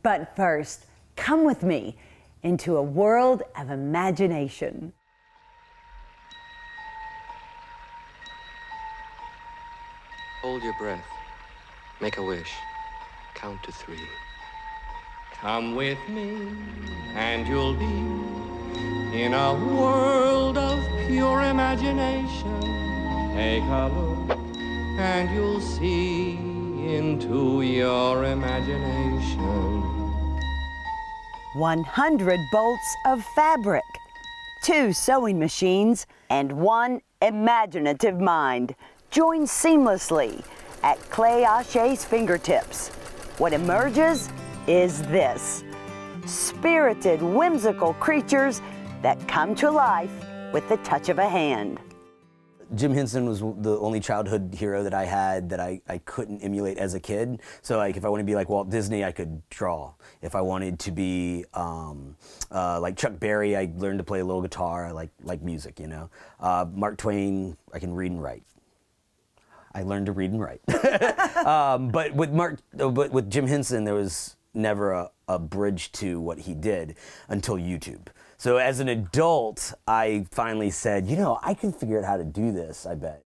But first, come with me into a world of imagination. Hold your breath. Make a wish. Count to 3. Come with me, and you'll be in a world of pure imagination. Take a look, and you'll see into your imagination. 100 bolts of fabric, 2 sewing machines, and 1 imaginative mind join seamlessly at Clay Ache's fingertips. What emerges is this: spirited, whimsical creatures that come to life with the touch of a hand. Jim Henson was the only childhood hero that I had that I couldn't emulate as a kid. So like if I wanted to be like Walt Disney, I could draw. If I wanted to be like Chuck Berry, I learned to play a little guitar. I like music, you know. Mark Twain, I can read and write. I learned to read and write. But with Jim Henson, there was never a bridge to what he did until YouTube. So as an adult, I finally said, you know, I can figure out how to do this, I bet.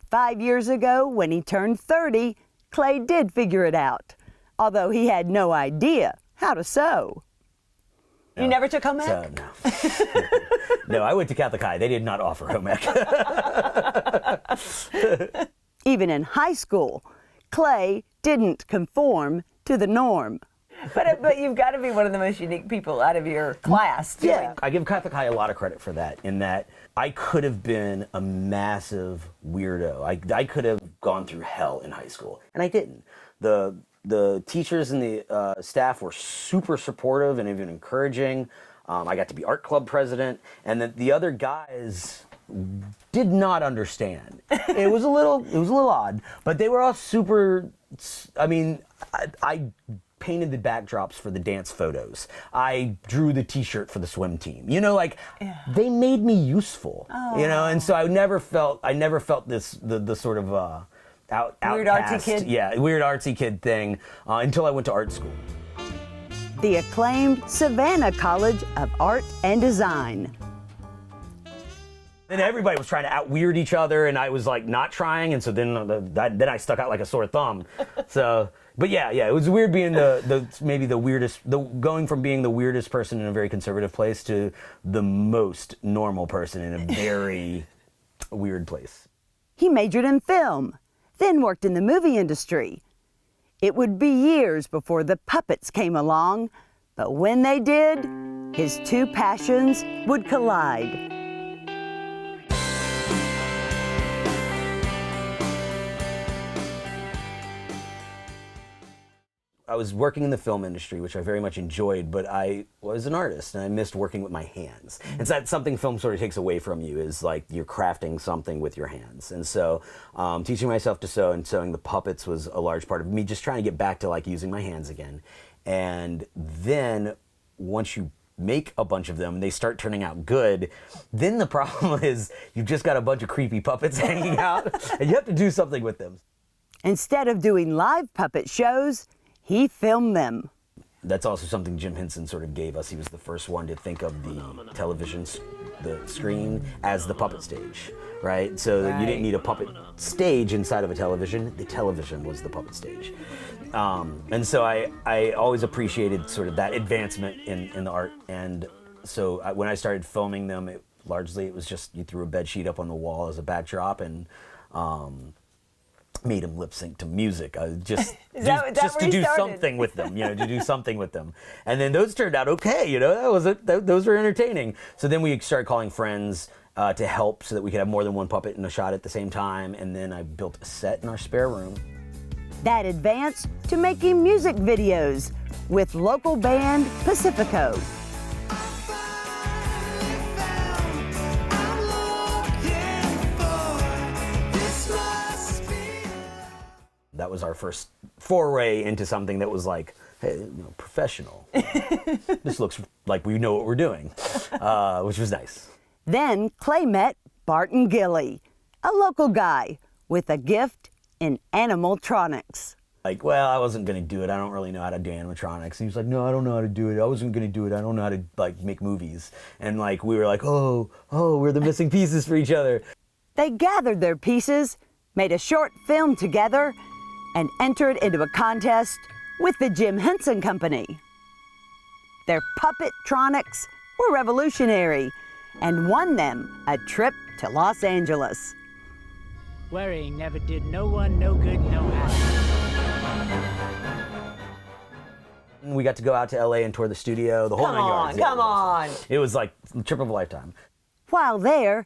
5 years ago, when he turned 30, Clay did figure it out, although he had no idea how to sew. No. You never took home ec? No. No, I went to Catholic High. They did not offer home ec. Even in high school, Clay didn't conform to the norm. But you've got to be one of the most unique people out of your class. Yeah, I give Catholic High a lot of credit for that, in that I could have been a massive weirdo. I could have gone through hell in high school, and I didn't. The teachers and the staff were super supportive and even encouraging. I got to be art club president, and the other guys did not understand. It was a little odd, but they were all super. I mean, I painted the backdrops for the dance photos. I drew the T-shirt for the swim team. You know, like they made me useful. Oh. You know, and so I never felt this the sort of weird outcast, artsy kid. Yeah, weird artsy kid thing until I went to art school. The acclaimed Savannah College of Art and Design. Then everybody was trying to out-weird each other, and I was like not trying, and so then I stuck out like a sore thumb. So, but yeah, it was weird being maybe the weirdest, going from being the weirdest person in a very conservative place to the most normal person in a very weird place. He majored in film, then worked in the movie industry. It would be years before the puppets came along, but when they did, his 2 passions would collide. I was working in the film industry, which I very much enjoyed, but I was an artist and I missed working with my hands. And so that's something film sort of takes away from you, is like you're crafting something with your hands. And so teaching myself to sew and sewing the puppets was a large part of me just trying to get back to like using my hands again. And then once you make a bunch of them, they start turning out good, then the problem is you've just got a bunch of creepy puppets hanging out and you have to do something with them. Instead of doing live puppet shows, he filmed them. That's also something Jim Henson sort of gave us. He was the first one to think of the television, the screen, as the puppet stage, right? So you didn't need a puppet stage inside of a television. The television was the puppet stage. And so I always appreciated sort of that advancement in the art. And so when I started filming them, largely it was just you threw a bed sheet up on the wall as a backdrop and made them lip sync to music, just to do something with them, you know, to do something with them. And then those turned out okay, you know, those were entertaining. So then we started calling friends to help so that we could have more than one puppet in a shot at the same time. And then I built a set in our spare room. That advanced to making music videos with local band Pacifico. That was our first foray into something that was like, hey, you know, professional. This looks like we know what we're doing, which was nice. Then Clay met Barton Gilly, a local guy with a gift in animaltronics. Like, well, I wasn't going to do it. I don't really know how to do animatronics. And he was like, no, I don't know how to do it. I wasn't going to do it. I don't know how to, like, make movies. And, like, we were like, oh, we're the missing pieces for each other. They gathered their pieces, made a short film together, and entered into a contest with the Jim Henson Company. Their Puppetronics were revolutionary and won them a trip to Los Angeles. Worrying never did no one no good, no harm. We got to go out to LA and tour the studio, the whole nine yards. Come on. It was like the trip of a lifetime. While there,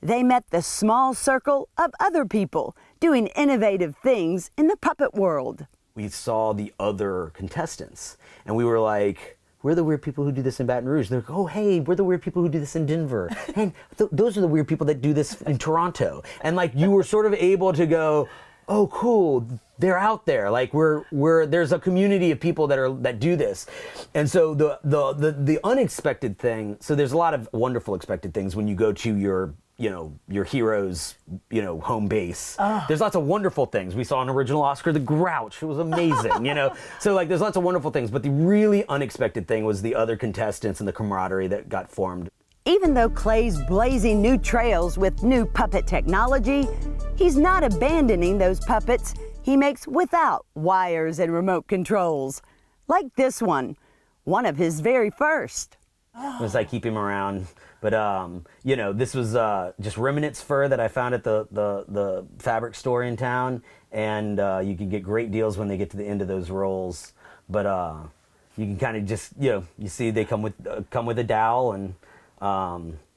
they met the small circle of other people doing innovative things in the puppet world. We saw the other contestants, and we were like, we're the weird people who do this in Baton Rouge. They're like, oh, hey, we're the weird people who do this in Denver. And those are the weird people that do this in Toronto. And, like, you were sort of able to go, oh, cool, they're out there. Like, there's a community of people that do this. And so the unexpected thing, so there's a lot of wonderful expected things when you go to your hero's, home base. There's lots of wonderful things. We saw an original Oscar the Grouch. It was amazing, So, like, there's lots of wonderful things. But the really unexpected thing was the other contestants and the camaraderie that got formed. Even though Clay's blazing new trails with new puppet technology, he's not abandoning those puppets he makes without wires and remote controls. Like this one of his very first. It was like keep him around. But, this was just remnants fur that I found at the fabric store in town. And you can get great deals when they get to the end of those rolls. But you can kind of just, you see they come with a dowel. And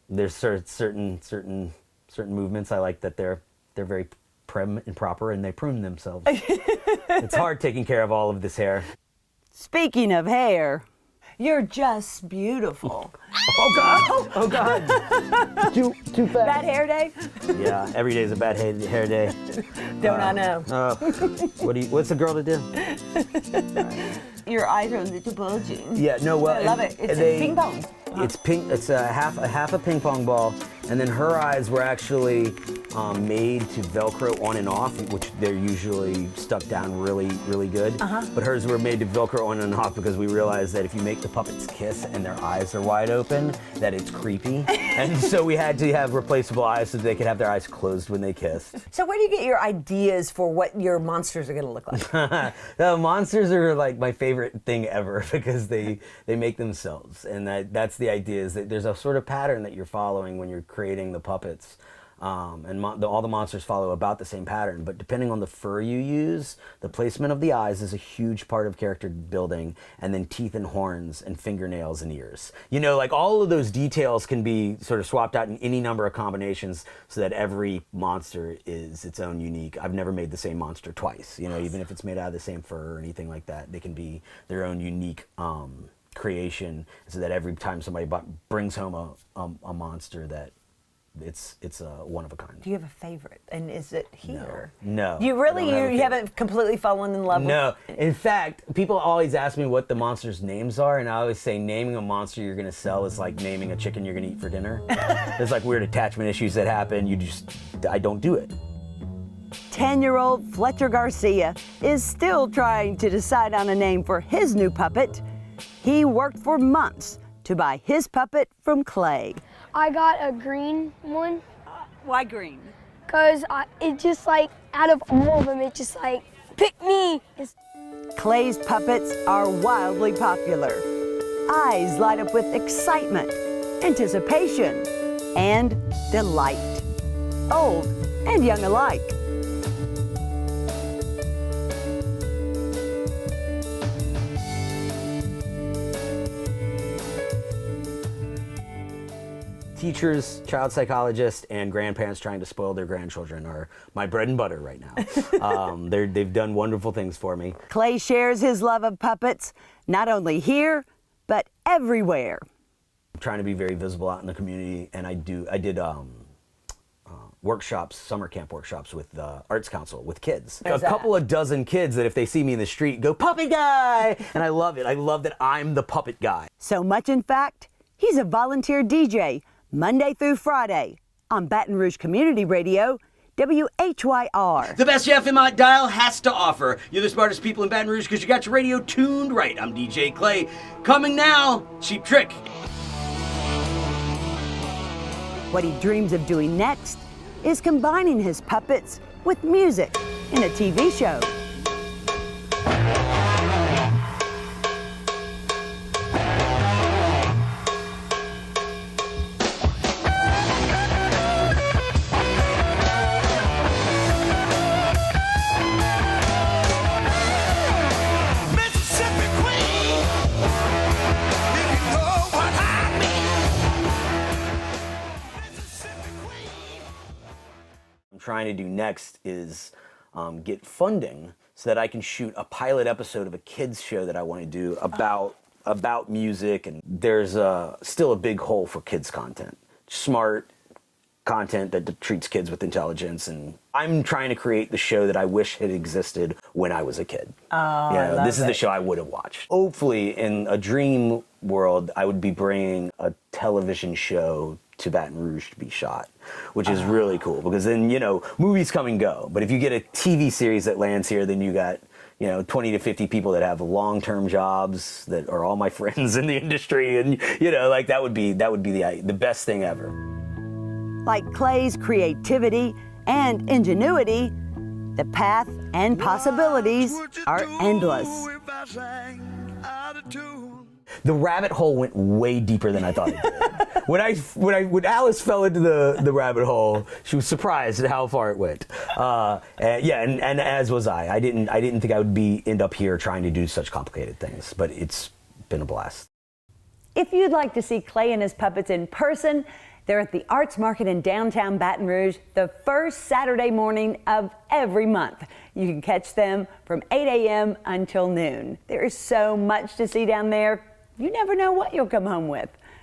there's certain movements I like that they're very prim and proper and they prune themselves. It's hard taking care of all of this hair. Speaking of hair, You're just beautiful. Oh God! Oh God! Too fast. Bad hair day? Yeah, every day is a bad hair day. Don't I know? What's a girl to do? Your eyes are a little bulging. Yeah, no, well, I love it. It's ping pong. It's ping. It's a half a ping pong ball, and then her eyes were actually made to Velcro on and off, which they're usually stuck down really, really good. But hers were made to Velcro on and off because we realized that if you make the puppets kiss and their eyes are wide open, that it's creepy, and so we had to have replaceable eyes so they could have their eyes closed when they kissed. So where do you get your ideas for what your monsters are going to look like? The monsters are like my favorite thing ever because they make themselves, and that's the idea, is that there's a sort of pattern that you're following when you're creating the puppets. And all the monsters follow about the same pattern, but depending on the fur you use, the placement of the eyes is a huge part of character building, and then teeth and horns and fingernails and ears. Like all of those details can be sort of swapped out in any number of combinations so that every monster is its own unique. I've never made the same monster twice, even if it's made out of the same fur or anything like that. They can be their own unique creation, so that every time somebody brings home a monster, that it's one of a kind. Do you have a favorite? And is it here? No. You really, I don't have a you haven't completely fallen in love with No. In fact, people always ask me what the monsters' names are, and I always say naming a monster you're going to sell is like naming a chicken you're going to eat for dinner. There's like weird attachment issues that happen. I don't do it. 10-year-old Fletcher Garcia is still trying to decide on a name for his new puppet. He worked for months to buy his puppet from Clay. I got a green one. Why green? Because it just like, out of all of them, it just like, pick me. Clay's puppets are wildly popular. Eyes light up with excitement, anticipation, and delight. Old and young alike. Teachers, child psychologists, and grandparents trying to spoil their grandchildren are my bread and butter right now. They've done wonderful things for me. Clay shares his love of puppets, not only here, but everywhere. I'm trying to be very visible out in the community, and I did workshops, summer camp workshops with the Arts Council with kids. A couple of dozen kids that if they see me in the street go, "Puppet guy!" And I love it. I love that I'm the puppet guy. So much, in fact, he's a volunteer DJ Monday through Friday on Baton Rouge Community Radio, WHYR. The best FM dial has to offer. You're the smartest people in Baton Rouge because you got your radio tuned right. I'm DJ Clay. Coming now, Cheap Trick. What he dreams of doing next is combining his puppets with music in a TV show. Trying to do next is get funding so that I can shoot a pilot episode of a kids show that I want to do about music. And there's still a big hole for kids content, smart content that treats kids with intelligence. And I'm trying to create the show that I wish had existed when I was a kid. This is the show I would have watched. Hopefully, in a dream world, I would be bringing a television show to Baton Rouge to be shot, which is really cool because then, movies come and go. But if you get a TV series that lands here, then you got, 20 to 50 people that have long-term jobs that are all my friends in the industry. And, that would be the best thing ever. Like Clay's creativity and ingenuity, the path and possibilities are endless. The rabbit hole went way deeper than I thought it did. When Alice fell into the rabbit hole, she was surprised at how far it went. And as was I. I didn't think I would end up here trying to do such complicated things, but it's been a blast. If you'd like to see Clay and his puppets in person, they're at the Arts Market in downtown Baton Rouge the first Saturday morning of every month. You can catch them from 8 a.m. until noon. There is so much to see down there. You never know what you'll come home with.